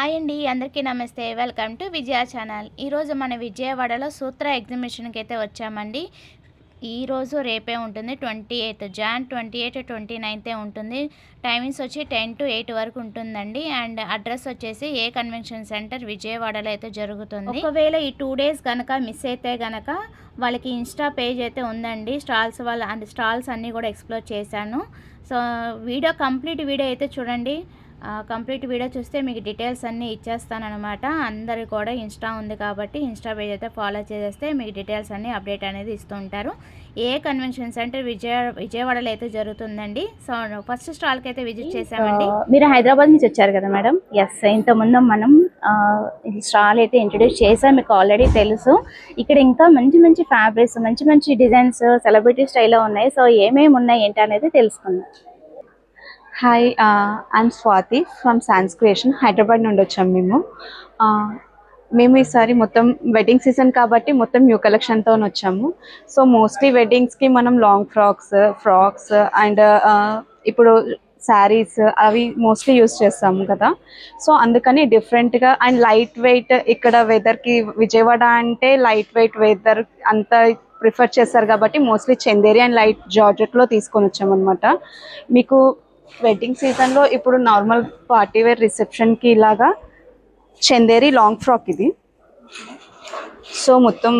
Hi అండి, అందరికీ నమస్తే. Welcome to Vijaya channel. ఈరోజు మన విజయవాడలో సూత్ర ఎగ్జిబిషన్కి అయితే వచ్చామండి. ఈరోజు రేపే ఉంటుంది, 28 జాన్ 28, 29 ఉంటుంది. టైమింగ్స్ వచ్చి 10 to 8 వరకు ఉంటుందండి. అండ్ అడ్రస్ వచ్చేసి ఏ కన్వెన్షన్ సెంటర్ విజయవాడలో అయితే జరుగుతుంది. ఒకవేళ ఈ 2 days కనుక మిస్ అయితే కనుక వాళ్ళకి ఇన్స్టా పేజ్ అయితే ఉందండి. స్టాల్స్ అన్నీ కూడా ఎక్స్ప్లోర్ చేశాను. సో కంప్లీట్ వీడియో అయితే చూడండి. కంప్లీట్ వీడియో చూస్తే మీకు డీటెయిల్స్ అన్నీ ఇచ్చేస్తానమాట. అందరు కూడా ఇన్స్టా ఉంది కాబట్టి ఇన్స్టా పేజ్ అయితే ఫాలో చేస్తే మీకు డీటెయిల్స్ అన్నీ అప్డేట్ అనేది ఇస్తూ ఉంటారు. ఏ కన్వెన్షన్ సెంటర్ విజయవాడలో అయితే జరుగుతుందండి. సో ఫస్ట్ స్టాల్కి అయితే విజిట్ చేసామండి. మీరు హైదరాబాద్ నుంచి వచ్చారు కదా మేడం? ఎస్, ఇంతకుముందు మనం స్టాల్ అయితే ఇంట్రడ్యూస్ చేసాం, మీకు ఆల్రెడీ తెలుసు. ఇక్కడ ఇంకా మంచి మంచి ఫ్యాబ్రిక్స్, మంచి మంచి డిజైన్స్ సెలబ్రిటీ స్టైల్లో ఉన్నాయి. సో ఏమేమి ఉన్నాయి ఏంటి అనేది తెలుసుకుందాం. Hi, I'm Swathi from sands creation, Hyderabad నుండి వచ్చాం మేము ఈసారి మొత్తం వెడ్డింగ్ సీజన్ కాబట్టి మొత్తం న్యూ కలెక్షన్తో వచ్చాము. సో మోస్ట్లీ వెడ్డింగ్స్కి మనం లాంగ్ ఫ్రాక్స్ అండ్ ఇప్పుడు శారీస్ అవి మోస్ట్లీ యూస్ చేస్తాము కదా. సో అందుకని డిఫరెంట్గా అండ్ లైట్ వెయిట్, ఇక్కడ వెదర్కి విజయవాడ అంటే లైట్ వెయిట్ వెదర్ అంతా ప్రిఫర్ చేస్తారు కాబట్టి మోస్ట్లీ చందేరి అండ్ లైట్ జార్జెట్లో తీసుకొని వచ్చామన్నమాట. మీకు వెడ్డింగ్ సీజన్లో ఇప్పుడు నార్మల్ పార్టీ వేర్ రిసెప్షన్కి ఇలాగా చందేరి లాంగ్ ఫ్రాక్ ఇది. సో మొత్తం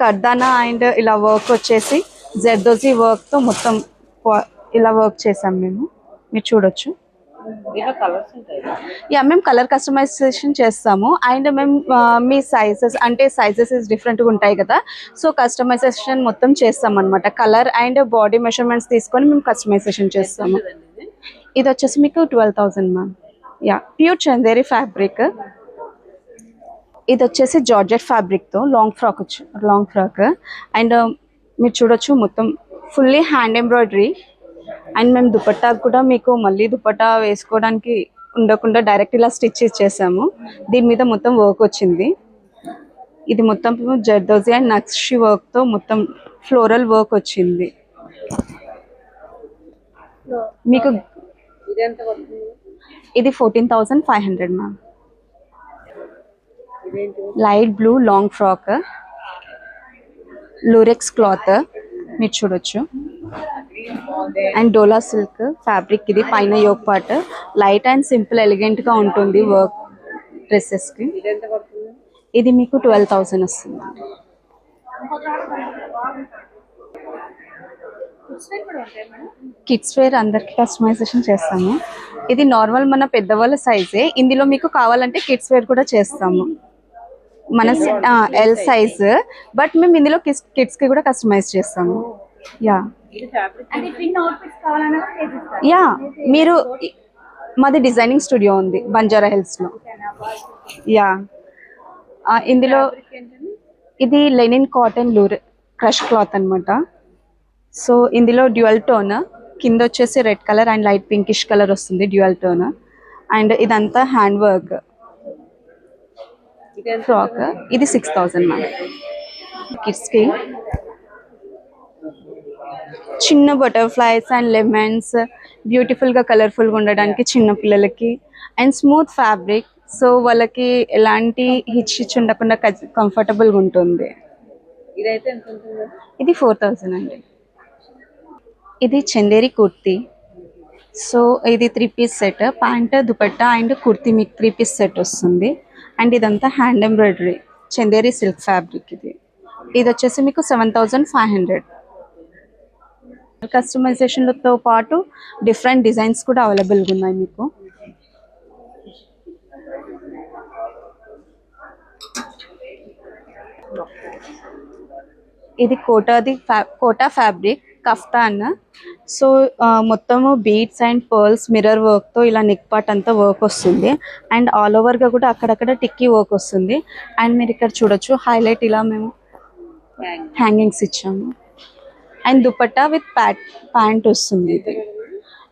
కర్దానా అండ్ ఇలా వర్క్ వచ్చేసి జర్దోజీ వర్క్తో మొత్తం ఇలా వర్క్ చేసాం మీరు చూడొచ్చు. మేము కలర్ కస్టమైజేషన్ చేస్తాము అండ్ మేము మీ సైజెస్ డిఫరెంట్గా ఉంటాయి కదా. సో కస్టమైజేషన్ మొత్తం చేస్తాం అనమాట. కలర్ అండ్ బాడీ మెజర్మెంట్స్ తీసుకొని మేము కస్టమైజేషన్ చేస్తాము. ఇది వచ్చేసి మీకు 12,000 మ్యామ్. Pure Chanderi fabric. ఇది వచ్చేసి జార్జెట్ ఫ్యాబ్రిక్తో లాంగ్ ఫ్రాక్ అండ్ మీరు చూడొచ్చు మొత్తం ఫుల్లీ హ్యాండ్ ఎంబ్రాయిడరీ. అండ్ మేము దుపట్టా కూడా మీకు మళ్ళీ దుపట్టా వేసుకోవడానికి ఉండకుండా డైరెక్ట్ ఇలా స్టిచ్ ఇచ్చేసాము. దీని మీద మొత్తం వర్క్ వచ్చింది. ఇది మొత్తం జర్దోజీ అండ్ నక్షి వర్క్తో మొత్తం ఫ్లోరల్ వర్క్ వచ్చింది. మీకు ఇది 14,500 ma'am. Light blue long frock, lurex cloth మీరు చూడొచ్చు. And Dola silk fabric. ఇది పైన yoke part light and simple elegant గా ఉంటుంది వర్క్ డ్రెస్సెస్ కి. ఇది మీకు 12,000 వస్తుంది. కిడ్స్ వేర్ అందరికి కస్టమైజేషన్ చేస్తాము. ఇది నార్మల్ మన పెద్దవాళ్ళ సైజే. ఇందులో మీకు కావాలంటే కిడ్స్ వేర్ కూడా చేస్తాము. మన ఎల్ సైజ్, బట్ మేము ఇందులో కిడ్స్ కి కూడా కస్టమైజ్ చేస్తాము. మీరు మాది డిజైనింగ్ స్టూడియో ఉంది బంజారా హిల్స్ లో. ఇందులో ఇది లెనిన్ కాటన్ క్రష్ క్లాత్ అనమాట. సో ఇందులో డ్యూయల్ టోన్, కింద వచ్చేసి red colour and light pinkish colour వస్తుంది డ్యూయల్ టోన్. అండ్ ఇదంతా హ్యాండ్ వర్క్ ఫ్రాక్. ఇది 6,000 మ్యామ్. కిడ్స్కి చిన్న బటర్ఫ్లైస్ అండ్ లెమన్స్ బ్యూటిఫుల్గా కలర్ఫుల్గా ఉండడానికి చిన్న పిల్లలకి. అండ్ స్మూత్ ఫ్యాబ్రిక్, సో వాళ్ళకి ఎలాంటి హిచ్ ఉండకుండా కంఫర్టబుల్గా ఉంటుంది. ఇది 4,000 అండి. ఇది చందేరి కుర్తీ. సో ఇది 3 piece set, pant dupatta and kurti మీకు 3 piece సెట్ వస్తుంది. అండ్ ఇదంతా hand embroidery Chanderi silk fabric. ఇది వచ్చేసి మీకు 7,500. కస్టమైజేషన్లతో పాటు డిఫరెంట్ డిజైన్స్ కూడా అవైలబుల్గా ఉన్నాయి మీకు. ఇది కోటా ఫ్యాబ్రిక్ కఫ్తాన్. సో మొత్తము బీడ్స్ అండ్ పర్ల్స్ మిర్రర్ వర్క్తో ఇలా నెక్ పార్ట్ అంతా వర్క్ వస్తుంది. అండ్ ఆల్ ఓవర్గా కూడా అక్కడక్కడ టిక్కీ వర్క్ వస్తుంది. అండ్ మీరు ఇక్కడ చూడొచ్చు హైలైట్ ఇలా మేము హ్యాంగింగ్స్ ఇచ్చాము. అండ్ దుపట్టా విత్ ప్యాంట్ వస్తుంది.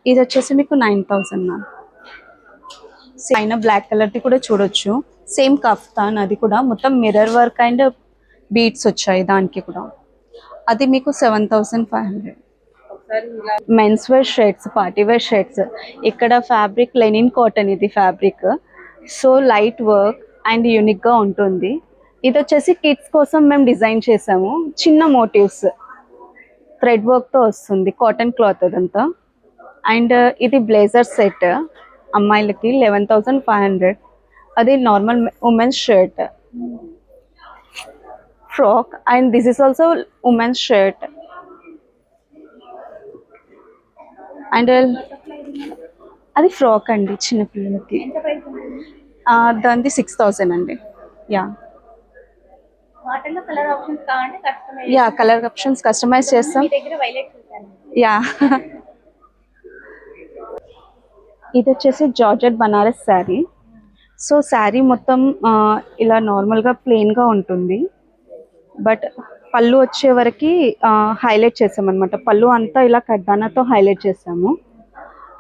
ఇది వచ్చేసి మీకు 9,000 మ్యామ్. పైన బ్లాక్ కలర్ది కూడా చూడొచ్చు, సేమ్ కఫ్తాన్. అది కూడా మొత్తం మిర్రర్ వర్క్ అండ్ బీడ్స్ వచ్చాయి దానికి కూడా. అది మీకు 7,500. Men's wear shirts, party wear shirts. ఇక్కడ ఫ్యాబ్రిక్ లెనిన్ కాటన్. ఇది fabric so light work and యూనిక్గా ఉంటుంది. ఇది వచ్చేసి కిడ్స్ కోసం మేము డిజైన్ చేసాము. చిన్న మోటివ్స్ థ్రెడ్ వర్క్తో వస్తుంది, కాటన్ క్లాత్ అదంతా. అండ్ ఇది బ్లేజర్ సెట్ అమ్మాయిలకి 11,500. అది normal women's shirt, frock, and this is also women's shirt. And అది ఫ్రాక్ అండి చిన్నపిల్లలకి. దానిది 6,000 అండి. యా వాటిల్లో కలర్ ఆప్షన్స్ కావాలంటే customise yeah colour options customise చేస్తాం. మీ దగ్గర వైలెట్ చూసాను. యా ఇది వచ్చేసి జార్జెట్ బనారస్ శారీ. సో శారీ మొత్తం ఇలా నార్మల్గా ప్లెయిన్గా ఉంటుంది, బట్ పళ్ళు వచ్చే వరకు హైలైట్ చేసాం అనమాట. పళ్ళు అంతా ఇలా కడ్డానాతో హైలైట్ చేసాము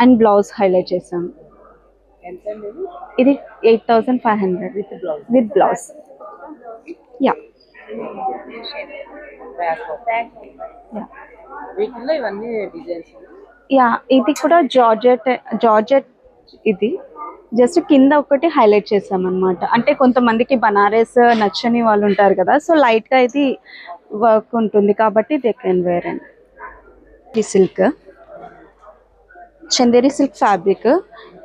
అండ్ బ్లౌజ్ హైలైట్ చేసాము. ఇది 8,500 విత్ బ్లౌజ్. యా వీటిల్లో ఇవన్నీ డిజైన్స్. యా ఇది కూడా జార్జెట్ ఇది జస్ట్ కింద ఒకటి హైలైట్ చేసాం అనమాట. అంటే కొంతమందికి బనారస్ నచ్చని వాళ్ళు ఉంటారు కదా, సో లైట్గా ఇది వర్క్ ఉంటుంది కాబట్టి దే కెన్ వేర్. అండ్ ఈ సిల్క్ చందేరి సిల్క్ ఫ్యాబ్రిక్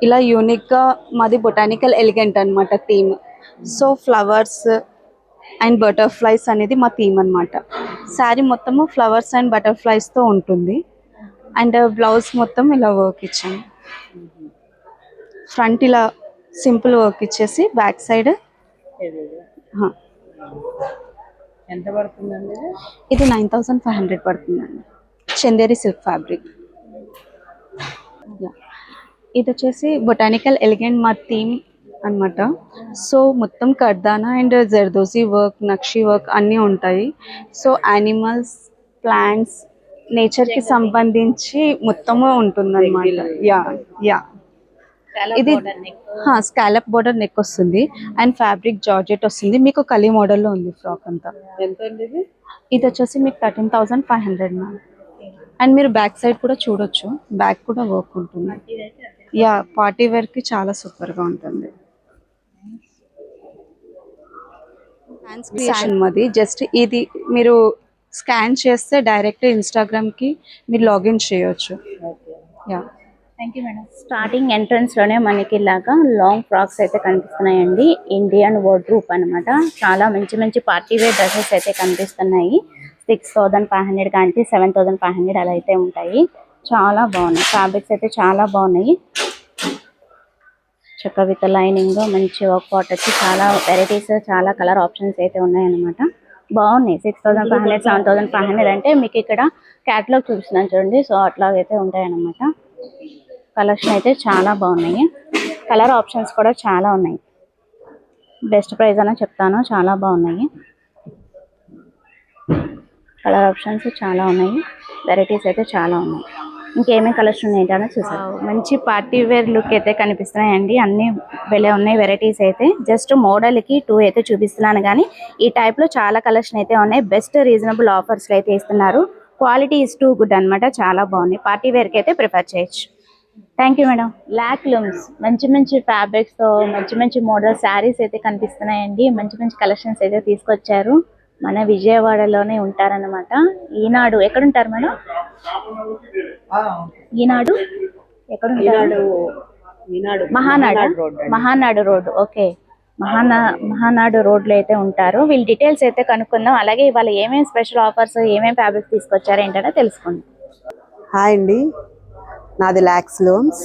ఇలా యూనిక్గా మాది బొటానికల్ ఎలిగెంట్ అనమాట theme. So flowers and butterflies అనేది మా థీమ్ అనమాట. శారీ మొత్తము ఫ్లవర్స్ అండ్ బటర్ఫ్లైస్తో ఉంటుంది. అండ్ బ్లౌజ్ మొత్తం ఇలా వర్క్ ఇచ్చాము. ఫ్రంట్ ఇలా సింపుల్ వర్క్ ఇచ్చేసి బ్యాక్ సైడ్ ఎంత పడుతుందండి ఇది? ఇది 9,500 పడుతుందండి. Chanderi silk fabric. ఇది వచ్చేసి బొటానికల్ ఎలిగెంట్ మా థీమ్ అనమాట. సో మొత్తం kardana and zardozi work, nakshi work అన్నీ ఉంటాయి. సో యానిమల్స్, ప్లాంట్స్, నేచర్కి సంబంధించి మొత్తము ఉంటుంది అనమాట. యా యా ఇది స్కాలప్ బోర్డర్ నెక్ వస్తుంది అండ్ ఫ్యాబ్రిక్ జార్జెట్ వస్తుంది. మీకు కలీ మోడల్లో ఉంది ఫ్రాక్ అంతా. ఎంత అండి ఇది? ఇది వచ్చేసి మీకు 13,500 మ్యామ్. అండ్ మీరు బ్యాక్ సైడ్ కూడా చూడొచ్చు, బ్యాక్ కూడా వర్క్ ఉంటుంది. యా పార్టీ వేర్కి చాలా సూపర్గా ఉంటుంది. మాది జస్ట్ ఇది మీరు స్కాన్ చేస్తే డైరెక్ట్ ఇన్స్టాగ్రామ్కి మీరు లాగిన్ చేయొచ్చు. Yeah thank you madam. Starting ఎంట్రన్స్లోనే మనకి ఇలాగా లాంగ్ ఫ్రాక్స్ అయితే కనిపిస్తున్నాయండి. ఇండియన్ వార్డ్రోబ్ అనమాట. చాలా మంచి మంచి పార్టీ వేర్ డ్రెస్సెస్ అయితే కనిపిస్తున్నాయి. 6,500 కానీ 7,500 అలా అయితే ఉంటాయి. చాలా బాగున్నాయి. ఫ్యాబ్రిక్స్ అయితే చాలా బాగున్నాయి. చక్క విత్ లైనింగ్, మంచి వర్క్ పాట్ వచ్చి చాలా వెరైటీస్, చాలా కలర్ ఆప్షన్స్ అయితే ఉన్నాయన్నమాట. బాగున్నాయి. 6,500 7,500 అంటే మీకు ఇక్కడ క్యాటలాగ్ చూపిస్తున్నాను చూడండి. సో అట్లాగైతే ఉంటాయన్నమాట. కలెక్షన్ అయితే చాలా బాగున్నాయి. కలర్ ఆప్షన్స్ కూడా చాలా ఉన్నాయి. బెస్ట్ ప్రైస్ అని చెప్తాను, చాలా బాగున్నాయి. కలర్ ఆప్షన్స్ చాలా ఉన్నాయి. వెరైటీస్ అయితే చాలా ఉన్నాయి. ఇంకేమేమి కలెక్షన్ ఉన్నాయి ఏంటనే చూసారు. మంచి పార్టీ వేర్ లుక్ అయితే కనిపిస్తున్నాయండి. అన్ని భలే ఉన్నాయి వెరైటీస్ అయితే. జస్ట్ మోడల్కి 2 అయితే చూపిస్తున్నాను, కానీ ఈ టైప్లో చాలా కలెక్షన్ అయితే ఉన్నాయి. బెస్ట్ రీజనబుల్ ఆఫర్స్లో అయితే ఇస్తున్నారు. క్వాలిటీ ఇస్ టూ గుడ్ అనమాట. చాలా బాగున్నాయి. పార్టీ వేర్కి అయితే ప్రిఫర్ చేయొచ్చు. Thank you madam. Block looms మంచి మంచి ఫ్యాబ్రిక్స్తో మంచి మంచి మోడల్ శారీస్ అయితే కనిపిస్తున్నాయండి. మంచి మంచి కలెక్షన్స్ అయితే తీసుకొచ్చారు. మన విజయవాడలోనే ఉంటారనమాట. ఈనాడు ఎక్కడ ఉంటారు మేడం? ఈనాడు ఎక్కడ ఉంటారు? మహానాడు రోడ్. ఓకే, మహానాడు రోడ్లో అయితే ఉంటారు. వీళ్ళ డీటెయిల్స్ అయితే కనుక్కుందాం. అలాగే ఇవాళ ఏమేమి స్పెషల్ ఆఫర్స్, ఏమేమి ఫ్యాబ్రిక్స్ తీసుకొచ్చారు ఏంటనే తెలుసుకుందాం. హాయ్ అండి, నాది లాక్స్ లూమ్స్.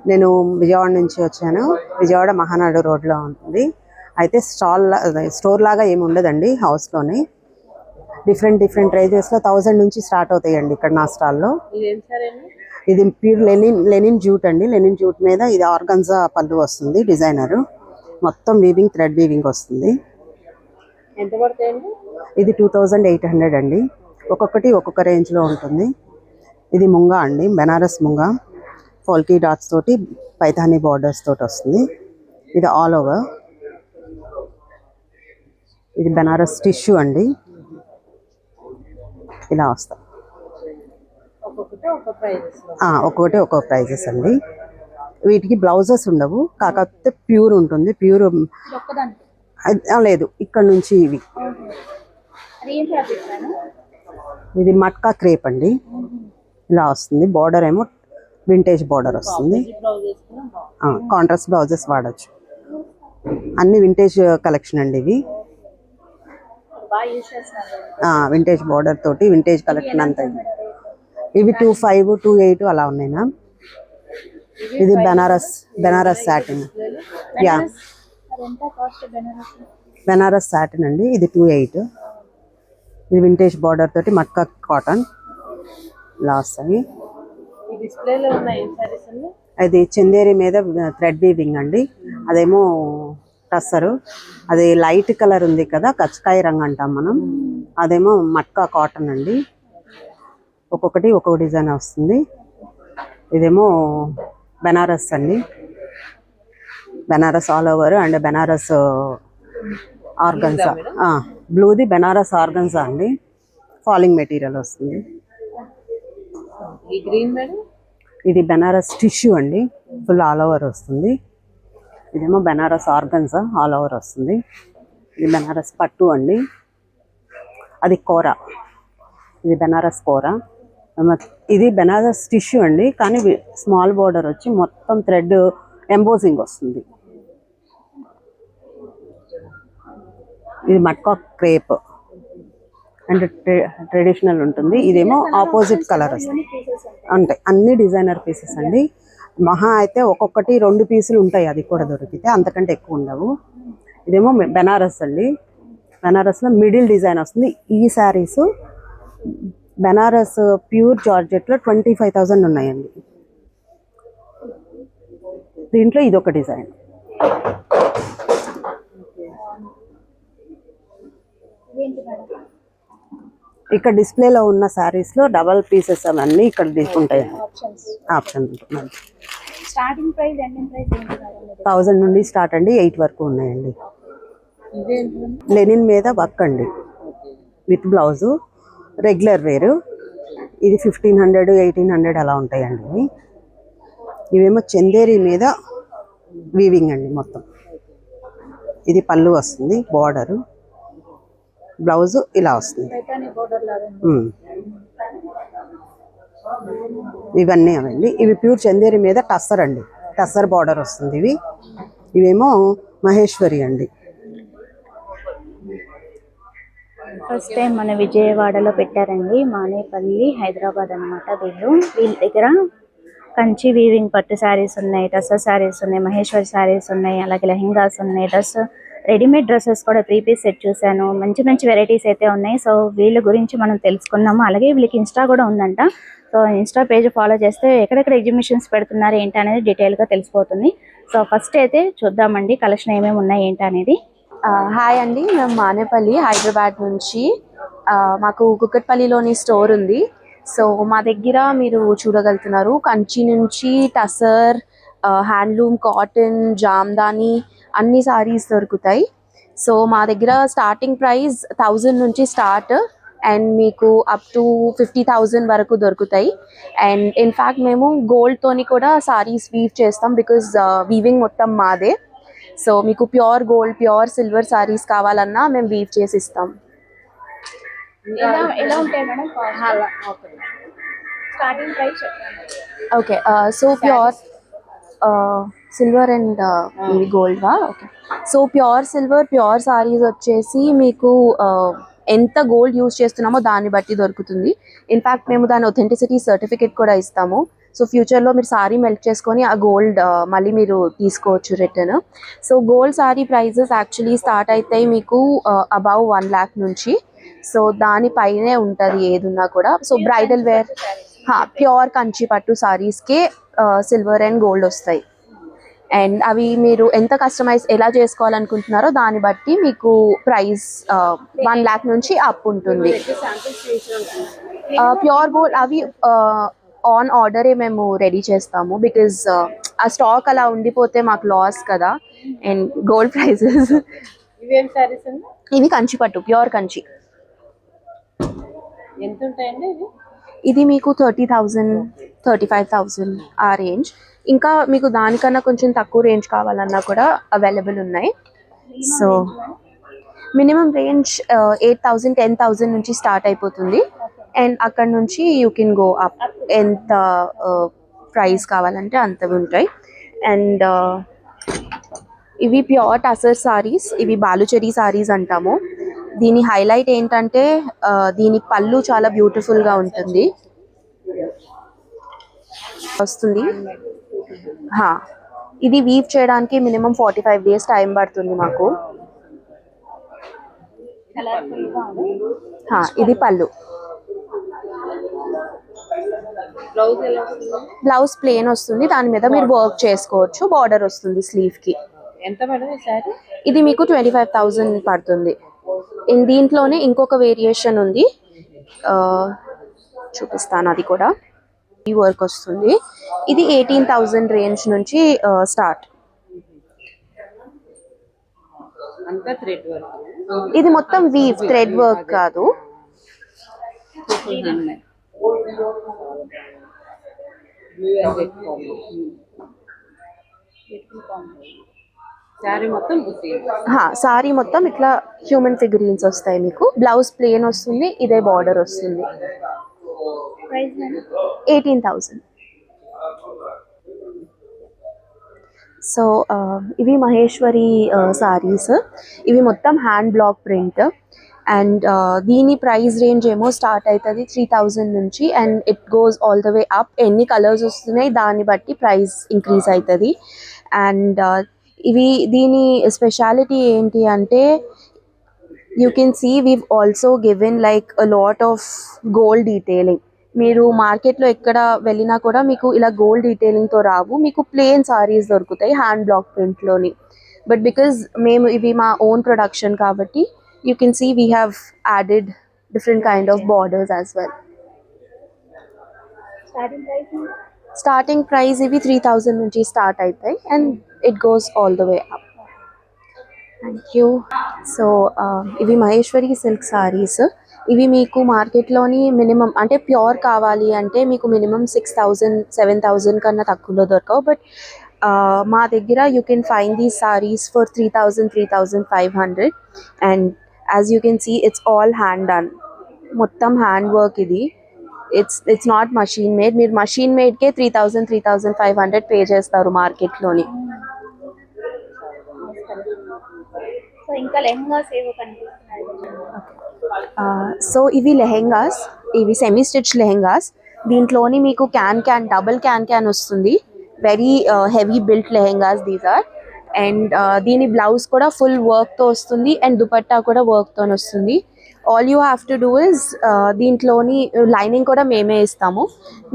నేను విజయవాడ నుంచి వచ్చాను. విజయవాడ మహానాడు రోడ్లో ఉంటుంది. అయితే స్టోర్ లాగా ఏమి ఉండదండి, హౌస్లోనే డిఫరెంట్ ప్రైజెస్లో 1000 నుంచి స్టార్ట్ అవుతాయండి ఇక్కడ నా స్టాల్లో. ఇది ప్యూర్ లెనిన్ జూట్ అండి. లెనిన్ జూట్ మీద ఇది ఆర్గన్జా పళ్ళు వస్తుంది. డిజైనర్ మొత్తం వీవింగ్, థ్రెడ్ వీవింగ్ వస్తుంది. ఎంత పడతాయండి? ఇది 2,800 అండి. ఒక్కొక్కటి ఒక్కొక్క రేంజ్లో ఉంటుంది. ఇది ముంగా అండి, బెనారస్ ముంగా, ఫోల్కీ డాట్స్ తోటి పైథానీ బార్డర్స్ తోటి వస్తుంది. ఇది ఆల్ ఓవర్. ఇది బెనారస్ టిష్యూ అండి. ఇలా వస్తాయి. ఒక్కొక్కటి ఒక్కొక్క ప్రైజెస్ ఒక్కొక్కటి ఒక్కొక్క ప్రైజెస్ అండి. వీటికి బ్లౌజెస్ ఉండవు, కాకపోతే ప్యూర్ ఉంటుంది. ప్యూర్ లేదు, ఇక్కడ నుంచి ఇవి. ఇది మట్కా క్రేప్ అండి, ఇలా వస్తుంది. బార్డర్ ఏమో వింటేజ్ బార్డర్ వస్తుంది. కాంట్రాస్ట్ బ్లౌజెస్ వాడచ్చు. అన్ని వింటేజ్ కలెక్షన్ అండి ఇవి. వింటేజ్ బార్డర్ తోటి వింటేజ్ కలెక్షన్ అంతా ఇవి 25, 28 అలా ఉన్నాయి మ్యామ్. ఇది Banaras satin. Yeah, Banaras satin అండి. ఇది 28. ఇది వింటేజ్ బార్డర్ తోటి మట్కా కాటన్ ఇలా వస్తాయి. అది చందేరి మీద థ్రెడ్ వీవింగ్ అండి. అదేమో టస్సరు. అది లైట్ కలర్ ఉంది కదా, కచ్చకాయ రంగు అంటాం మనం. అదేమో మట్కా కాటన్ అండి. ఒక్కొక్కటి ఒక్కొక్క డిజైన్ వస్తుంది. ఇదేమో బెనారస్ అండి, Banaras all over and Banaras organza. బ్లూది బెనారస్ ఆర్గన్జా అండి, ఫాలింగ్ మెటీరియల్ వస్తుంది. ఇది బెనారస్ టిష్యూ అండి, ఫుల్ ఆల్ ఓవర్ వస్తుంది. ఇదేమో బెనారస్ ఆర్గన్జా ఆల్ ఓవర్ వస్తుంది. ఇది బెనారస్ పట్టు అండి. అది కోరా, ఇది బెనారస్ కోరా. ఇది బెనారస్ టిష్యూ అండి, కానీ స్మాల్ బోర్డర్ వచ్చి మొత్తం థ్రెడ్ ఎంబోజింగ్ వస్తుంది. ఇది మట్కా క్రేప్ అండ్ ట్రెడిషనల్ ఉంటుంది. ఇదేమో ఆపోజిట్ కలర్ వస్తుంది. అంటే అన్ని డిజైనర్ పీసెస్ అండి. మహా అయితే ఒక్కొక్కటి 2 పీసులు ఉంటాయి, అది కూడా దొరికితే, అంతకంటే ఎక్కువ ఉండవు. ఇదేమో బెనారస్ అండి. బెనారస్లో మిడిల్ డిజైన్ వస్తుంది. ఈ శారీస్ బెనారస్ ప్యూర్ జార్జెట్లో 25,000 ఉన్నాయండి. దీంట్లో ఇదొక డిజైన్. ఇక్కడ డిస్ప్లేలో ఉన్న శారీస్లో డబల్ పీసెస్ అవన్నీ ఇక్కడ ఉంటాయండి. ఆప్షన్ ఉంటుంది. స్టార్టింగ్ ప్రైస్, ఎండింగ్ ప్రైస్ 1000 నుండి స్టార్ట్ అండి, 8 వరకు ఉన్నాయండి. లెనిన్ మీద వర్క్ అండి, విత్ బ్లౌజు, రెగ్యులర్ వేరు. ఇది 1500, 1800 అలా ఉంటాయండి. ఇవేమో చందేరి మీద వీవింగ్ అండి మొత్తం. ఇది పళ్ళు వస్తుంది, బార్డరు, బ్లౌజు ఇలా వస్తుంది. ఇవన్నీ అవండి. ఇవి ప్యూర్ చందేరి మీద టస్సర్ అండి, టస్సర్ బార్డర్ వస్తుంది. ఇవేమో మహేశ్వరి అండి. ఫస్ట్ టైం మన విజయవాడలో పెట్టారండి, మానేపల్లి, హైదరాబాద్ అనమాట. వీళ్ళ దగ్గర కంచి వీవింగ్ పట్టు శారీస్ ఉన్నాయి, టస్సర్ శారీస్ ఉన్నాయి, మహేశ్వరి శారీస్ ఉన్నాయి, అలాగే లెహెంగాస్ ఉన్నాయి, రెడీమేడ్ డ్రెస్సెస్ కూడా 3 పీస్ సెట్ చూశాను. మంచి మంచి వెరైటీస్ అయితే ఉన్నాయి. సో వీళ్ళ గురించి మనం తెలుసుకున్నాము. అలాగే వీళ్ళకి ఇన్స్టా కూడా ఉందంట. సో ఇన్స్టా పేజ్ ఫాలో చేస్తే ఎక్కడెక్కడ ఎగ్జిబిషన్స్ పెడుతున్నారు ఏంటి అనేది డీటెయిల్గా తెలిసిపోతుంది. సో ఫస్ట్ అయితే చూద్దామండి కలెక్షన్ ఏమేమి ఉన్నాయి ఏంటి అనేది. హాయ్ అండి, మేము మానేపల్లి, హైదరాబాద్ నుంచి. మాకు కుక్కట్పల్లిలోని స్టోర్ ఉంది. సో మా దగ్గర మీరు చూడగలుగుతున్నారు, కంచి నుంచి టసర్, హ్యాండ్లూమ్, కాటన్, జామ్దాని అన్ని సారీస్ దొరుకుతాయి. సో మా దగ్గర స్టార్టింగ్ ప్రైస్ 1000 నుంచి స్టార్ట్ అండ్ మీకు అప్ టు 50,000 వరకు దొరుకుతాయి. అండ్ ఇన్ఫ్యాక్ట్ మేము గోల్డ్తోని కూడా సారీస్ వీవ్ చేస్తాం, బికాజ్ వీవింగ్ మొత్తం మాదే. సో మీకు pure gold, pure silver saris కావాలన్నా మేము వీవ్ చేసి ఇస్తాం. ఎలా ఉంటాయి మేడం స్టార్టింగ్ ప్రైస్ చెప్పండి. Okay, so pure silver and ఇవి గోల్డ్వా? Okay, so pure silver, pure saris వచ్చేసి మీకు ఎంత గోల్డ్ యూజ్ చేస్తున్నామో దాన్ని బట్టి దొరుకుతుంది. ఇన్ఫ్యాక్ట్ మేము దాని ఒథెంటిసిటీ సర్టిఫికేట్ కూడా ఇస్తాము. సో ఫ్యూచర్లో మీరు సారీ మెల్ట్ చేసుకొని ఆ గోల్డ్ మళ్ళీ మీరు తీసుకోవచ్చు return. So gold sari prices actually start అవుతాయి మీకు అబౌవ్ 1 lakh నుంచి. సో దానిపైనే ఉంటుంది ఏదున్నా కూడా. So bridal wear, pure Kanchi పట్టు సారీస్కే సిల్వర్ అండ్ గోల్డ్ వస్తాయి. అండ్ అవి మీరు ఎంత కస్టమైజ్ ఎలా చేసుకోవాలనుకుంటున్నారో దాన్ని బట్టి మీకు ప్రైస్ 1 lakh నుంచి అప్ ఉంటుంది. ప్యూర్ గోల్డ్ అవి ఆన్ ఆర్డరే మేము రెడీ చేస్తాము, బికాజ్ ఆ స్టాక్ అలా ఉండిపోతే మాకు లాస్ కదా. అండ్ గోల్డ్ ప్రైజెస్ ఇవేం సారీస్ అండి? ఇవి కంచి పట్టు, ప్యూర్ కంచి. ఎంత ఉంటాయండి ఇది? ఇది మీకు 30,000, 35,000 ఆ రేంజ్. ఇంకా మీకు దానికన్నా కొంచెం తక్కువ రేంజ్ కావాలన్నా కూడా అవైలబుల్ ఉన్నాయి. సో మినిమం రేంజ్ 8,000 10,000 నుంచి స్టార్ట్ అయిపోతుంది. అండ్ అక్కడ నుంచి యూ కెన్ గో అప్, ఎంత ప్రైస్ కావాలంటే అంతవి ఉంటాయి. అండ్ ఇవి ప్యూర్ టసర్ సారీస్, ఇవి బాలుచరి సారీస్ అంటాము. దీని హైలైట్ ఏంటంటే దీని పళ్ళు చాలా బ్యూటిఫుల్గా ఉంటుంది వస్తుంది. ఇది వీవ్ చేయడానికి మినిమం 45 days టైం పడుతుంది మాకు. ఇది పళ్ళు. బ్లౌజ్ ప్లేన్ వస్తుంది, దాని మీద మీరు వర్క్ చేసుకోవచ్చు. బార్డర్ వస్తుంది స్లీవ్ కి. ఎంత మేడం ఈ సారీ? ఇది మీకు 25,000 పడుతుంది. దీంట్లోనే ఇంకొక వేరియేషన్ ఉంది, చూపిస్తాను. అది కూడా ఈ వర్క్ వస్తుంది. ఇది 18,000 రేంజ్ నుంచి స్టార్ట్. అంతా థ్రెడ్ వర్క్. ఇది మొత్తం వీవ్, థ్రెడ్ వర్క్ కాదు. సారీ మొత్తం బుట్టి. సారీ మొత్తం ఇట్లా హ్యూమన్ ఫిగరీన్స్ వస్తాయి మీకు. బ్లౌజ్ ప్లేన్ వస్తుంది, ఇదే బార్డర్ వస్తుంది. 18,000. సో ఇవి మహేశ్వరి సారీస్. ఇవి మొత్తం హ్యాండ్ బ్లాక్ ప్రింట్. అండ్ దీని ప్రైస్ రేంజ్ ఏమో స్టార్ట్ అవుతుంది 3,000 నుంచి and it goes all the way up. ఎన్ని కలర్స్ వస్తున్నాయి దాన్ని బట్టి ప్రైస్ ఇంక్రీజ్ అవుతుంది. అండ్ దీని స్పెషాలిటీ ఏంటి అంటే you can see weave also given like a lot of gold detailing. మీరు మార్కెట్లో ఎక్కడ వెళ్ళినా కూడా మీకు ఇలా గోల్డ్ డీటెయిలింగ్తో రావు, మీకు ప్లెయిన్ సారీస్ దొరుకుతాయి హ్యాండ్ బ్లాక్ ప్రింట్లోని. బట్ బికాజ్ మేము ఇవి మా ఓన్ ప్రొడక్షన్ కాబట్టి you can see we have added different kind of borders as well. Starting price ఇవి 3,000 నుంచి స్టార్ట్ అవుతాయి and it goes all the way up. Thank you. So ఇవి Maheshwari silk saris. ఇవి మీకు మార్కెట్లోని మినిమం అంటే ప్యూర్ కావాలి అంటే మీకు మినిమం 6,000 7,000 కన్నా తక్కువలో దొరకవు. బట్ మా దగ్గర you can find these saris for 3,000 3,500. And as you can see it's all hand done, మొత్తం హ్యాండ్ వర్క్. ఇది ఇట్స్ నాట్ మషీన్ మేడ్. మీరు మషీన్ మేడ్కే 3,000 3,500 పే చేస్తారు మార్కెట్లోని. సో ఇంకా లెహంగాస్ ఏవో కనిపిస్తున్నాయి. సో ఇవి లెహెంగాస్, ఇవి సెమీ స్టిచ్ లెహెంగాస్. దీంట్లోని మీకు డబుల్ క్యాన్ వస్తుంది. Very heavy built lehengas these are. And దీని బ్లౌజ్ కూడా ఫుల్ వర్క్తో వస్తుంది అండ్ దుపట్టా కూడా వర్క్తో వస్తుంది. All you have to do is దీంట్లోని లైనింగ్ కూడా మేమే ఇస్తాము.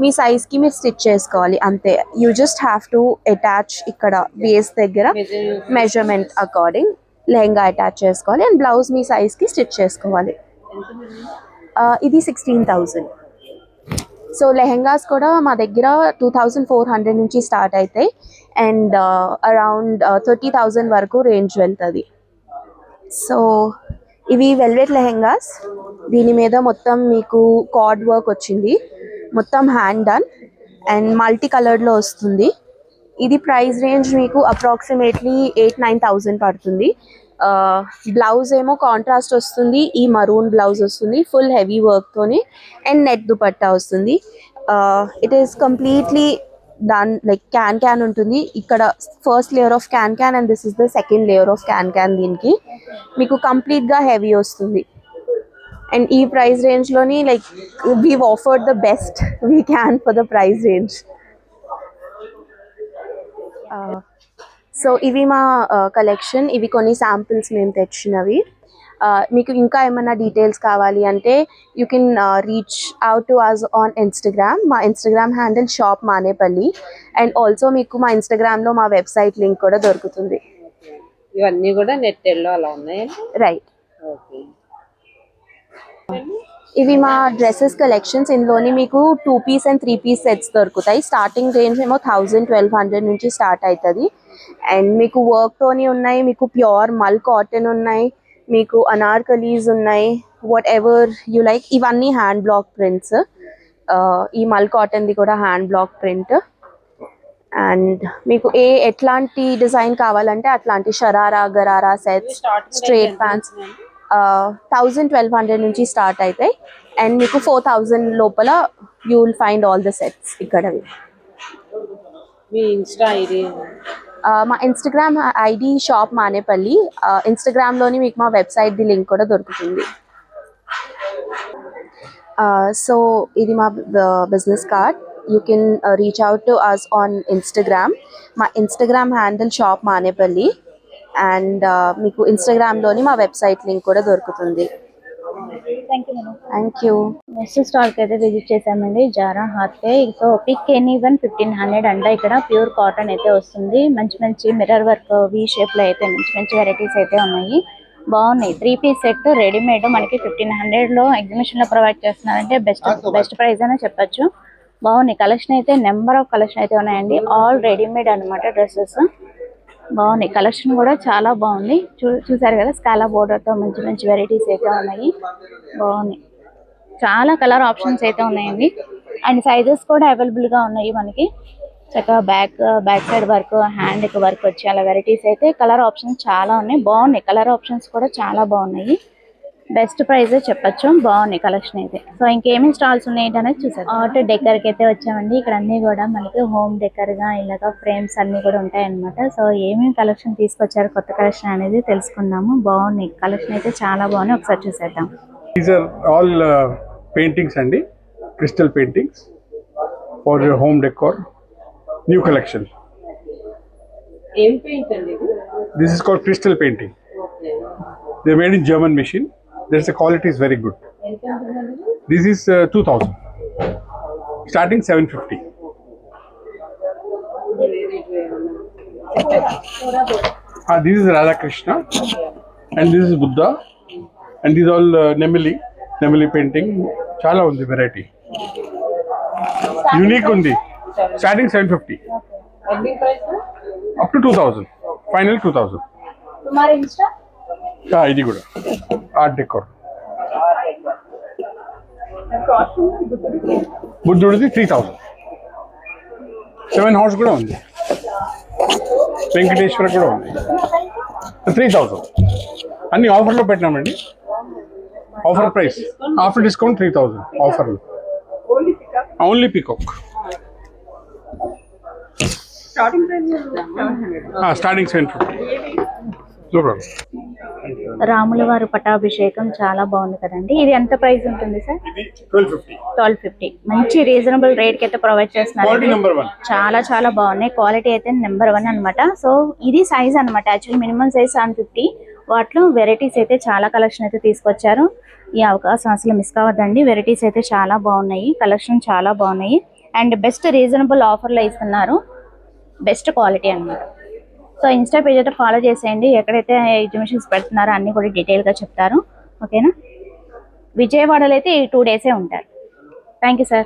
మీ సైజ్కి మీరు స్టిచ్ చేసుకోవాలి అంతే. You just have to attach ఇక్కడ బేస్ దగ్గర మెజర్మెంట్ అకార్డింగ్ లెహంగా అటాచ్ చేసుకోవాలి అండ్ బ్లౌజ్ మీ సైజ్కి స్టిచ్ చేసుకోవాలి. ఇది 16,000. సో లెహెంగాస్ కూడా మా దగ్గర 2,400 నుంచి స్టార్ట్ అవుతాయి అండ్ అరౌండ్ 30,000 వరకు రేంజ్ వెళ్తుంది. సో ఇవి వెల్వెట్ లెహెంగాస్. దీని మీద మొత్తం మీకు కార్డ్ వర్క్ వచ్చింది, మొత్తం హ్యాండ్ డన్ అండ్ మల్టీ కలర్లో వస్తుంది. ఇది ప్రైస్ రేంజ్ మీకు అప్రాక్సిమేట్లీ 8,000-9,000 పడుతుంది. బ్లౌజ్ ఏమో కాంట్రాస్ట్ వస్తుంది, ఈ మరూన్ బ్లౌజ్ వస్తుంది ఫుల్ హెవీ వర్క్తోని అండ్ నెట్ దుపట్టా వస్తుంది. It is completely done like can ఉంటుంది. ఇక్కడ first layer of can and this is the second layer of can. దీనికి మీకు కంప్లీట్గా హెవీ వస్తుంది. అండ్ ఈ ప్రైస్ రేంజ్లోని like we've offered the best we can for the price range. So ఇవి మా కలెక్షన్. ఇవి కొన్ని శాంపిల్స్ మేము తెచ్చినవి. మీకు ఇంకా ఏమైనా డీటెయిల్స్ కావాలి అంటే you can reach out to us on Instagram. మా Instagram handle shop Manepalli. And also మీకు మా ఇన్స్టాగ్రామ్లో మా వెబ్సైట్ లింక్ కూడా దొరుకుతుంది. ఇవన్నీ కూడా నెట్టెల్లో అలా ఉన్నాయి. రైట్. ఓకే. ఇవి మా డ్రెస్సెస్ కలెక్షన్స్. ఇందులోని మీకు 2 piece and 3 piece సెట్స్ దొరుకుతాయి. స్టార్టింగ్ రేంజ్ ఏమో 1,000-1,200 నుంచి స్టార్ట్ అవుతుంది. అండ్ మీకు వర్క్తోని ఉన్నాయి, మీకు ప్యూర్ మల్ కాటన్ ఉన్నాయి, మీకు అనార్కలీస్ ఉన్నాయి, వాట్ ఎవర్ యూ లైక్. ఇవన్నీ హ్యాండ్ బ్లాక్ ప్రింట్స్. ఈ మల్ కాటన్ది కూడా హ్యాండ్ బ్లాక్ ప్రింట్. అండ్ మీకు ఎట్లాంటి డిజైన్ కావాలంటే అట్లాంటి sharara gharara sets straight pants 1000-1200 నుంచి స్టార్ట్ అవుతాయి అండ్ మీకు 4000 లోపల you will find all the sets ఇక్కడవి. మీ ఇన్స్టా ఐడి? మా ఇన్స్టాగ్రామ్ ఐడి షాప్ మానేపల్లి. ఇన్స్టాగ్రామ్లోని మీకు మా వెబ్సైట్ది లింక్ కూడా దొరుకుతుంది. సో ఇది మా business card. You can reach out to us on Instagram. మా Instagram handle shop Manepalli and మీకు ఇన్స్టాగ్రామ్లోని మా వెబ్సైట్ లింక్ కూడా దొరుకుతుంది. Thank you. నెక్స్ట్ స్టాల్కి అయితే విజిట్ చేసామండి, జారా హాత్వే. సో పిక్ ఎనీ 1500 అంట. ఇక్కడ ప్యూర్ కాటన్ అయితే వస్తుంది. మంచి మంచి మిర్రర్ వర్క్ వి షేప్లో అయితే మంచి మంచి వెరైటీస్ అయితే ఉన్నాయి. బాగున్నాయి. 3 పీస్ సెట్ రెడీమేడ్ మనకి 1500లో ఎగ్జిబిషన్లో ప్రొవైడ్ చేస్తున్నారంటే బెస్ట్ ప్రైస్ అనే చెప్పొచ్చు. బాగున్నాయి. కలెక్షన్ అయితే నెంబర్ ఆఫ్ కలెక్షన్ అయితే ఉన్నాయండి. ఆల్ రెడీమేడ్ అనమాట డ్రెస్సెస్. బాగున్నాయి. కలెక్షన్ కూడా చాలా బాగుంది. చూసారు కదా, స్కాలా బోర్డర్తో మంచి మంచి వెరైటీస్ అయితే ఉన్నాయి. బాగున్నాయి. చాలా కలర్ ఆప్షన్స్ అయితే ఉన్నాయండి అండ్ సైజెస్ కూడా అవైలబుల్గా ఉన్నాయి మనకి. చక్కగా బ్యాక్ సైడ్ వర్క్, హ్యాండ్కి వర్క్ వచ్చి అలా వెరైటీస్ అయితే కలర్ ఆప్షన్స్ చాలా ఉన్నాయి. బాగున్నాయి. కలర్ ఆప్షన్స్ కూడా చాలా బాగున్నాయి. బెస్ట్ ప్రైజే చెప్పచ్చు. బాగున్నాయి కలెక్షన్ అయితే. సో ఇంకేమేమి స్టాల్స్ ఉన్నాయి అనేది చూసారు. ఆర్ట్ డెకర్కి అయితే వచ్చామండి. ఇక్కడ అన్ని కూడా మనకి హోమ్ డెకర్గా ఇలాగా ఫ్రేమ్స్ అన్ని కూడా ఉంటాయి అనమాట. సో ఏమేమి కలెక్షన్ తీసుకొచ్చారు, కొత్త కలెక్షన్ అనేది తెలుసుకుందాము. బాగున్నాయి. కలెక్షన్ అయితే చాలా బాగున్నాయి. ఒకసారి చూసేద్దాం. These are all paintings and crystal paintings for your home decor. New collection. ఏం పెయింట్ అండి ఇది? This is called crystal painting. They're made in German machine. There's the quality is very good. ఎంత ఉంటుందండి? This is 2000. Starting 750. This is Radha Krishna and this is Buddha and these all Nemili painting. Chala undi variety. Unique undi. Starting 750. Ending price? Up to 2000. Final 2000. తుమారా Insta ఇది కూడా art decor. బుద్ధుడిది 3000. 7 horse కూడా ఉంది. వెంకటేశ్వర కూడా ఉంది. 3000. అన్ని ఆఫర్లో పెట్టినామండి. Offer price offer discount 3000 ఆఫర్లు. Only peacock. స్టార్టింగ్ 750. రాముల వారి పట్టాభిషేకం చాలా బాగుంది కదండి. ఇది ఎంత ప్రైస్ ఉంటుంది సార్? ఇది 1250. 1250. మంచి రీజనబుల్ రేట్ కి అయితే ప్రొవైడ్ చేస్తున్నారు. Quality number 1. చాలా బాగున్నాయి. క్వాలిటీ అయితే నెంబర్ 1 అనమాట. సో ఇది సైజ్ అనమాట. Actually minimum size 750. వాటిలో వెరైటీస్ అయితే చాలా కలెక్షన్ అయితే తీసుకొచ్చారు. ఈ అవకాశం అసలు మిస్ కావద్దండి. వెరైటీస్ అయితే చాలా బాగున్నాయి. కలెక్షన్ చాలా బాగున్నాయి అండ్ బెస్ట్ రీజనబుల్ ఆఫర్లో ఇస్తున్నారు. బెస్ట్ క్వాలిటీ అనమాట. సో ఇన్స్టా పేజ్ అయితే ఫాలో చేసేయండి. ఎక్కడైతే ఎగ్జిబిషన్స్ పెడుతున్నారో అన్నీ కూడా డీటెయిల్గా చెప్తారు. ఓకేనా? విజయవాడలో అయితే ఈ 2 డేసే ఉంటారు. Thank you sir.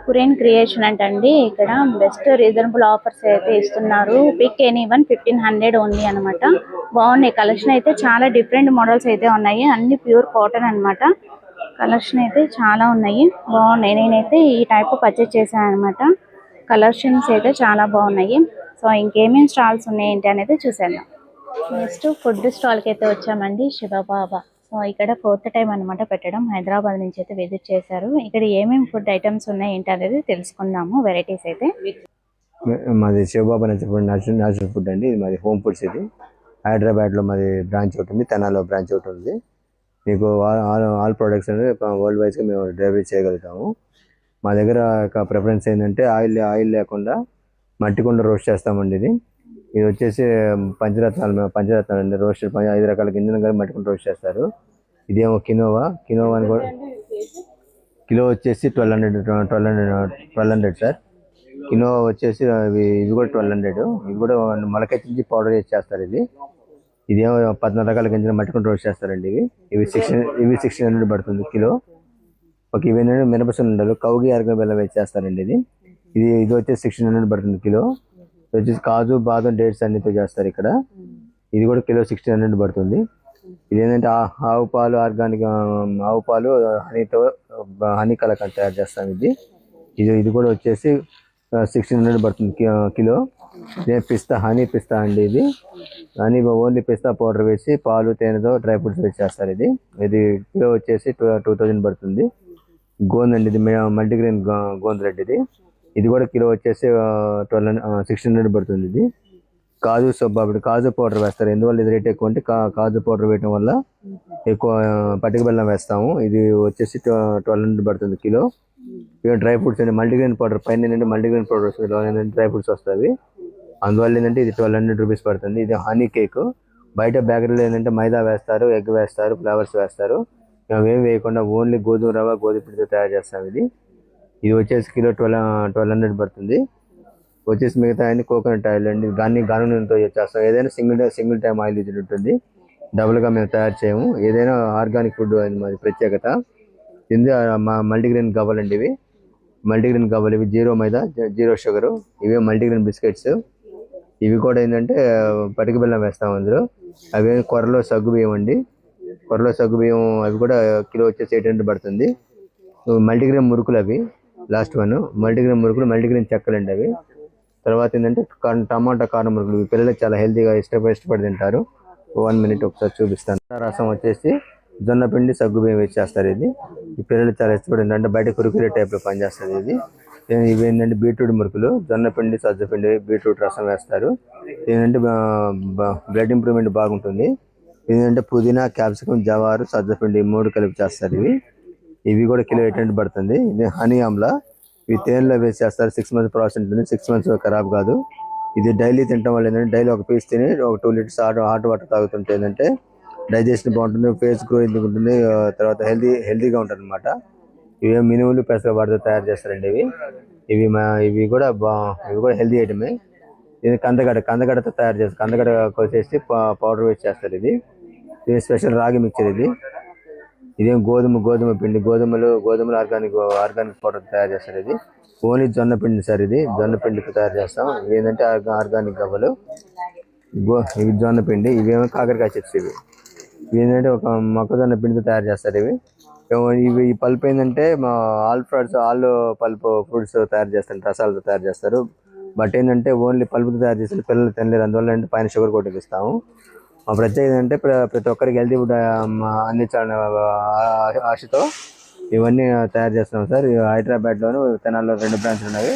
Kurian creation అంటండి. ఇక్కడ బెస్ట్ రీజనబుల్ ఆఫర్స్ అయితే ఇస్తున్నారు. పిక్ ఎనీ 1500 ఓన్లీ అనమాట. బాగున్నాయి. కలెక్షన్ అయితే చాలా డిఫరెంట్ మోడల్స్ అయితే ఉన్నాయి. అన్ని ప్యూర్ కాటన్ అనమాట. కలెక్షన్ అయితే చాలా ఉన్నాయి. బాగున్నాయి. నేనైతే ఈ టైప్ పర్చేస్ చేశాను అనమాట. కలెక్షన్స్ అయితే చాలా బాగున్నాయి. సో ఇంకేమేమి స్టాల్స్ ఉన్నాయి ఏంటి అనేది చూసేద్దాం. నెక్స్ట్ ఫుడ్ స్టాల్కి అయితే వచ్చామండి. శివబాబా. సో ఇక్కడ 4th టైం అనమాట పెట్టడం. హైదరాబాద్ నుంచి అయితే విజిట్ చేశారు. ఇక్కడ ఏమేమి ఫుడ్ ఐటమ్స్ ఉన్నాయి ఏంటి అనేది తెలుసుకుందాము. వెరైటీస్ అయితే మాది శివబాబా న్యాచురల్ ఫుడ్ అండి. ఇది మాది హోమ్ ఫుడ్స్. ఇది హైదరాబాద్లో మాది బ్రాంచ్ ఒకటి ఉంది, తెనాలిలో బ్రాంచ్ ఒకటి ఉంది. మీకు ఆల్ ప్రొడక్ట్స్ అనేది వరల్డ్ వైజ్గా మేము డెలివరీ చేయగలుగుతాము. మా దగ్గర ప్రిఫరెన్స్ ఏంటంటే ఆయిల్ లేకుండా మట్టి కుండ రోస్ట్ చేస్తామండి. ఇది వచ్చేసి పంచరత్నాలు అండి. రోస్ట్ 5 రకాల గింజలు కానీ మట్టి కుండ రోస్ట్ చేస్తారు. ఇదేమో కినోవా అని కూడా కిలో వచ్చేసి 1200 సార్. కినోవా వచ్చేసి ఇవి కూడా 1200. ఇవి కూడా మొలకెత్తించి పౌడర్ చేసి చేస్తారు. ఇదేమో 14 రకాల గింజలు మట్టి కుండ రోస్ట్ చేస్తారండి. ఇవి 1600 పడుతుంది కిలో. ఒక ఇవేంటంటే మినపసుండలు కౌగి అరగ బెల్లం వేసి చేస్తారండి. ఇది వచ్చేసి 1600 పడుతుంది కిలో. ఇది వచ్చేసి కాజు బాదం డేట్స్ అన్నితో చేస్తారు ఇక్కడ. ఇది కూడా కిలో 1600 పడుతుంది. ఇది ఏంటంటే ఆవు పాలు, ఆర్గానిక్ ఆవు పాలు హనీతో హనీ కలకండ తయారు చేస్తాం. ఇది కూడా వచ్చేసి 1600 పడుతుంది కిలో. ఇదే పిస్తా, హనీ పిస్తా అండి. ఇది హనీ ఓన్లీ పిస్తా పౌడర్ వేసి పాలు తేనెతో డ్రై ఫ్రూట్స్ వేసి చేస్తారు. ఇది కిలో వచ్చేసి 2000 పడుతుంది. గోంద్ అండి, ఇది మల్టీగ్రెయిన్ గోంద్ రెడ్. ఇది కూడా కిలో వచ్చేసి 1600 పడుతుంది. ఇది కాజు సోబాబుడు కాజు పౌడర్ వేస్తారు. ఎందువల్ల ఇది రేట్ ఎక్కువ అంటే కాజు పౌడర్ వేయడం వల్ల ఎక్కువ పటిక బెల్లం వేస్తాము. ఇది వచ్చేసి 1200 పడుతుంది కిలో. ఇక డ్రై ఫ్రూట్స్ అండి, మల్టీగ్రెయిన్ పౌడర్ పైన ఏంటంటే మల్టీగ్రెయిన్ పౌడర్ వస్తుంది, ఏంటంటే డ్రై ఫ్రూట్స్ వస్తాయి. అందువల్ల ఏంటంటే ఇది 1200 రూపీస్ పడుతుంది. ఇది హనీ కేక్. బయట బేకరీలో ఏంటంటే మైదా వేస్తారు, ఎగ్ వేస్తారు, ఫ్లవర్స్ వేస్తారు. మేమేం వేయకుండా ఓన్లీ గోధుమ రవ్వ, గోధుమ పిండితో తయారు చేస్తాం. ఇది వచ్చేసి కిలో 1200 పడుతుంది. వచ్చేసి మిగతా అన్ని కోకోనట్ ఆయిల్ అండి, గానుగతో చేస్తాం. ఏదైనా సింగిల్ టైం ఆయిల్ ఇది ఉంటుంది, డబుల్గా మేము తయారు చేయము. ఏదైనా ఆర్గానిక్ ఫుడ్ అని మాది ప్రత్యేకత. ఇది మల్టీగ్రెయిన్ గవ్వలు అండి. ఇవి మల్టీగ్రెయిన్ గవ్వలు, ఇవి 0 మైదా 0 షుగరు. ఇవే మల్టీగ్రెయిన్ బిస్కెట్స్. ఇవి కూడా ఏంటంటే పటిక బెల్లం వేస్తాం అందులో. అవి కొరలో సగ్గు బియ్యం అండి, కొరలో సగ్గు బియ్యం. అవి కూడా కిలో వచ్చేసి 800 పడుతుంది. మల్టీగ్రెయిన్ మురుకులు, అవి లాస్ట్ వన్. మల్టీగ్రెయిన్ మురుకులు, మల్టీగ్రెయిన్ చెక్కలు అండి అవి. తర్వాత ఏంటంటే టమాటా కారం మురుకులు. పిల్లలకు చాలా హెల్తీగా ఇష్టపడి తింటారు. 1 మినిట్ ఒకసారి చూపిస్తాను. రసం వచ్చేసి జొన్న పిండి, సగ్గు బియ్యం వేసి చేస్తారు. ఈ పిల్లలు చాలా ఇష్టపడి అంటే బయట కురుకురే టైప్లో పనిచేస్తుంది. ఇవి ఏంటంటే బీట్రూట్ మురుకులు, జొన్న పిండి, సజ్జ పిండి, బీట్రూట్ రసం వేస్తారు. ఏంటంటే బ్లడ్ ఇంప్రూవ్మెంట్ బాగుంటుంది. ఏంటంటే పుదీనా, క్యాప్సికం, జవారు, సజ్జ పిండి 3 కలిపి చేస్తారు. ఇవి కూడా కిలో 800 పడుతుంది. ఇది హనీ ఆమ్లా. ఇవి తేనెలో వేసి చేస్తారు. 6 మంత్స్ ప్రాసెస్ ఉంటుంది, 6 మంత్స్ ఖరాబ్ కాదు. ఇది డైలీ తినడం వల్ల ఏంటంటే డైలీ ఒక పీస్ తిని ఒక 2 లీటర్స్ హాట్ వాటర్ తాగుతుంటే ఏంటంటే డైజెషన్ బాగుంటుంది, ఫేస్ గ్రోయింగ్ ఉంటుంది, తర్వాత హెల్తీగా ఉంటుంది అనమాట. ఇవి మినుములు, పెసర వాటితో తయారు చేస్తారండి. ఇవి కూడా హెల్తీ ఐటమే. ఇది కందగడ్డతో తయారు చేస్తారు. కందగడ్డ కోసేసి పౌడర్ వేసి చేస్తారు. ఇది స్పెషల్ రాగి మిక్చర్. ఇదేం గోధుమ పిండి, గోధుమలు ఆర్గానిక్ పౌడర్ తయారు చేస్తారు. ఇది ఓన్లీ జొన్న పిండి సార్. ఇది జొన్న పిండితో తయారు చేస్తాం. ఇవి ఏంటంటే ఆర్గానిక్ గవ్వలు. ఇవి జొన్న పిండి. ఇవేమో కాకరకాయ చిప్స్. ఇవి ఏంటంటే ఒక మొక్కజొన్న పిండితో తయారు చేస్తారు. ఈ పల్ప్ ఏంటంటే ఆల్ పల్ప్ ఫ్రూట్స్ తయారు చేస్తారు, రసాలతో తయారు చేస్తారు. బట్ ఏంటంటే ఓన్లీ పల్ప్తో తయారు చేస్తారు, పిల్లలు తినలేరు. అందువల్ల అంటే పైన షుగర్ కోటింగ్ ఇస్తాము. మా ప్రత్యేకత ఏంటంటే ప్రతి ఒక్కరికి హెల్తీ ఫుడ్ అందించాలనే ఆశతో ఇవన్నీ తయారు చేస్తున్నాం సార్. హైదరాబాద్లోను, తెనాల్లో 2 బ్రాంచ్లు ఉన్నాయి.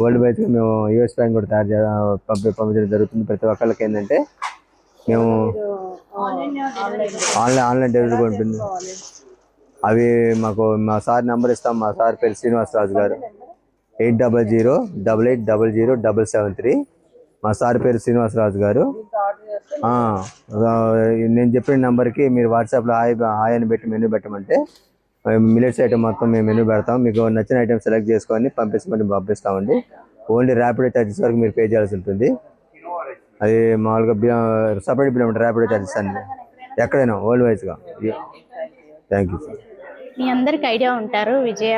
వరల్డ్ వైడ్గా మేము యూఎస్ బ్యాంక్ కూడా పంపించడం జరుగుతుంది. ప్రతి ఒక్కరికి ఏంటంటే మేము ఆన్లైన్ డెలివరీ కూడా ఉంటుంది. అవి మా సార్ నెంబర్ ఇస్తాం. మా సార్ పేరు శ్రీనివాసరాజు గారు. 800888007773. మా సార్ పేరు శ్రీనివాసరాజు గారు. నేను చెప్పిన నెంబర్కి మీరు వాట్సాప్లో హాయ్ అని పెట్టి మెనూ పెట్టమంటే మిల్లెట్స్ ఐటమ్ మొత్తం మేము మెనూ పెడతాం. మీకు నచ్చిన ఐటమ్ సెలెక్ట్ చేసుకొని పంపిస్తామండి. ఓన్లీ ర్యాపిడో ఛార్జెస్ వరకు మీరు పే చేయాల్సి ఉంటుంది. అది మామూలుగా సపరేట్ బిల్ ఉంటుంది, ర్యాపిడో ఛార్జెస్ అన్ని ఎక్కడైనా వరల్డ్ వైజ్గా. Thank you sir. మీ అందరికి ఐడియా ఉంటారు విజయ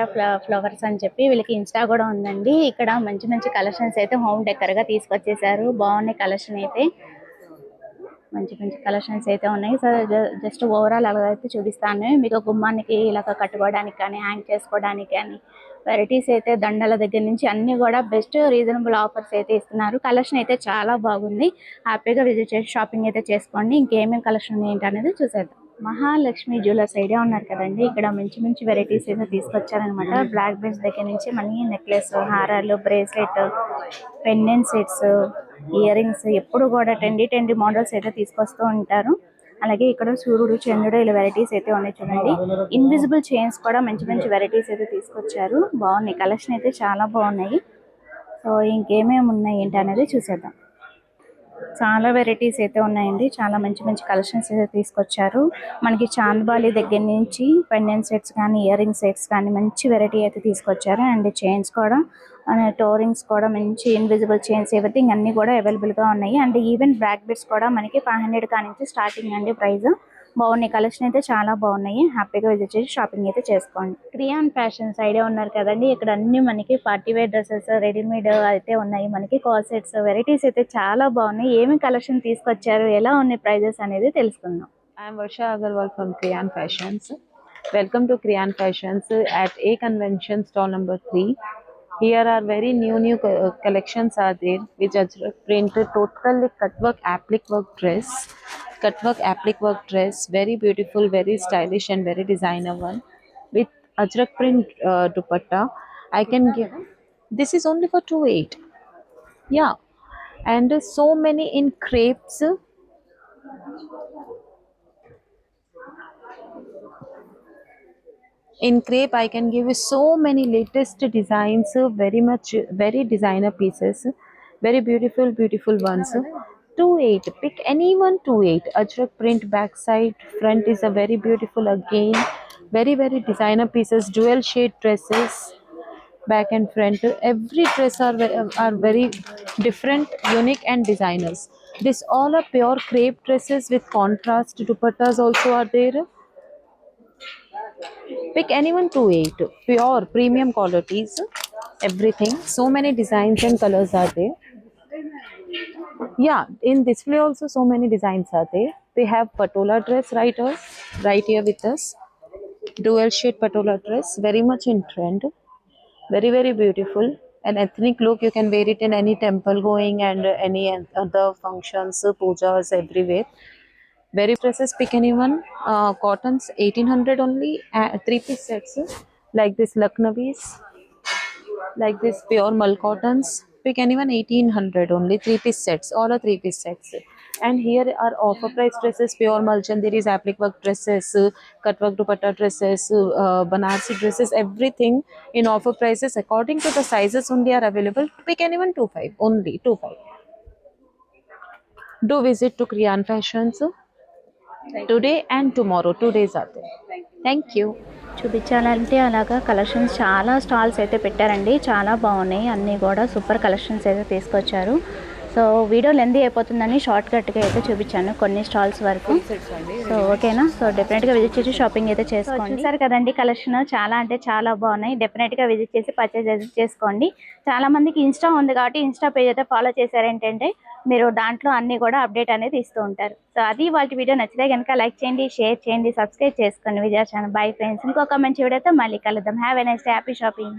ఫ్లవర్స్ అని చెప్పి. వీళ్ళకి ఇన్స్టా కూడా ఉందండి. ఇక్కడ మంచి మంచి కలెక్షన్స్ అయితే హోమ్ డెకర్గా తీసుకొచ్చేసారు. బాగున్నాయి కలెక్షన్ అయితే, మంచి మంచి కలెక్షన్స్ అయితే ఉన్నాయి. సో జస్ట్ ఓవరాల్ అలాగైతే చూపిస్తాను మీకు. గుమ్మానికి ఇలాగ కట్టుకోవడానికి కానీ, హ్యాంగ్ చేసుకోవడానికి కానీ వెరైటీస్ అయితే దండల దగ్గర నుంచి అన్నీ కూడా బెస్ట్ రీజనబుల్ ఆఫర్స్ అయితే ఇస్తున్నారు. కలెక్షన్ అయితే చాలా బాగుంది. హ్యాపీగా విజిట్ చేసి షాపింగ్ అయితే చేసుకోండి. ఇంకేమేమి కలెక్షన్ ఏంటి అనేది చూసేద్దాం. మహాలక్ష్మి జ్యువెలర్స్ ఐడియా ఉన్నారు కదండి. ఇక్కడ మంచి మంచి వెరైటీస్ అయితే తీసుకొచ్చారనమాట. బ్లాక్ బెల్ట్స్ దగ్గర నుంచి మనీ నెక్లెస్, హారాలు, bracelet, pendant sets, ear rings ఎప్పుడు కూడా ట్రెండీ మోడల్స్ అయితే తీసుకొస్తూ ఉంటారు. అలాగే ఇక్కడ సూర్యుడు, చంద్రుడు ఇలా వెరైటీస్ అయితే ఉన్నాయి చూడండి. ఇన్విజిబుల్ చైన్స్ కూడా మంచి మంచి వెరైటీస్ అయితే తీసుకొచ్చారు. బాగున్నాయి, కలెక్షన్ అయితే చాలా బాగున్నాయి. సో ఇంకేమేమి ఉన్నాయి ఏంటి అనేది చూసేద్దాం. చాలా వెరైటీస్ అయితే ఉన్నాయండి. చాలా మంచి మంచి కలెక్షన్స్ అయితే తీసుకొచ్చారు. మనకి చాంద్బాలి దగ్గర నుంచి పెండెంట్ సెట్స్ కానీ, ఇయర్ రింగ్ సెట్స్ కానీ మంచి వెరైటీ అయితే తీసుకొచ్చారు. అండ్ చైన్స్ కూడా, టోరింగ్స్ కూడా మంచి ఇన్విజిబుల్ చైన్స్, ఎవ్రీథింగ్ అన్నీ కూడా అవైలబుల్గా ఉన్నాయి. అండ్ ఈవెన్ బ్లాక్ బెడ్స్ కూడా మనకి 500 నుంచి స్టార్టింగ్ అండి ప్రైస్. బాగున్నాయి, కలెక్షన్ అయితే చాలా బాగున్నాయి. హ్యాపీగా విజిట్ చేసి షాపింగ్ అయితే చేసుకోండి. క్రియాన్ ఫ్యాషన్స్ ఐడియా ఉన్నారు కదండి. ఇక్కడ అన్ని మనకి పార్టీ వేర్ డ్రెస్సెస్, రెడీమేడ్ అయితే ఉన్నాయి. మనకి కాల్ సెట్స్ వెరైటీస్ అయితే చాలా బాగున్నాయి. ఏమి కలెక్షన్ తీసుకొచ్చారు, ఎలా ఉన్నాయి ప్రైజెస్ అనేది తెలుసుకుందాం. I am Varsha Agarwal from Kriyan Fashions. Welcome to Kriyan Fashions at A Convention stall number 3. Here are very new collections are there which are printed totally cut work applique work dress, very beautiful, very stylish and very designer one with ajrak print dupatta. I can give, this is only for 28. Yeah, and so many in crepes. In crepe I can give you so many latest designs, very designer pieces, very beautiful ones. 28, pick anyone. 28 ajrak print backside, front is a very beautiful again, very designer pieces, dual shade dresses, back and front every dress are very different, unique and designers. This all are pure crepe dresses with contrast dupattas also are there. Pick anyone. 28 pure premium qualities, everything, so many designs and colors are there. Yeah, in display also so many designs are there. We have patola dress right here with us, dual shade patola dress, very much in trend, very beautiful. An ethnic look, you can wear it in any temple going and any other functions, pujas, everywhere. Very dresses, pick anyone. Cottons 1800 only, 3-piece sets like this Lucknowi's, like this pure mull cottons. Pick anyone, 1800 only, 3-piece sets, all are 3-piece sets. And here are offer price dresses, pure Malchanderis, applique work dresses, cut work dupatta dresses, Banarsi dresses, everything in offer prices according to the sizes only are available. Pick anyone. 25 only, 25. Do visit to Kriyan Fashions today and tomorrow, 2 days are there. Thank you. చూపించాలంటే అలాగా collections చాలా stalls అయితే పెట్టారండి, చాలా బాగున్నాయి, అన్నీ కూడా super collections అయితే తీసుకొచ్చారు. సో వీడియో లెంత్ అయిపోతుందని షార్ట్ కట్గా అయితే చూపించాను కొన్ని స్టాల్స్ వరకు. సో ఓకేనా, సో డెఫినెట్గా విజిట్ చేసి షాపింగ్ అయితే చేసుకోండి. చూసారు కదండి, కలెక్షన్ చాలా అంటే చాలా బాగున్నాయి. డెఫినెట్గా విజిట్ చేసి పర్చేజ్ చేసుకోండి. చాలామందికి ఇన్స్టా ఉంది కాబట్టి ఇన్స్టా పేజ్ అయితే ఫాలో చేశారేంటంటే మీరు దాంట్లో అన్నీ కూడా అప్డేట్ అనేది ఇస్తూ ఉంటారు. సో అది వాళ్ళ వీడియో నచ్చితే కనుక లైక్ చేయండి, షేర్ చేయండి, సబ్స్క్రైబ్ చేసుకోండి విజయ ఛానల్. బై ఫ్రెండ్స్, ఇంకొక మంచి వీడియోతో మళ్ళీ కలుద్దాం. Have a nice day, happy shopping.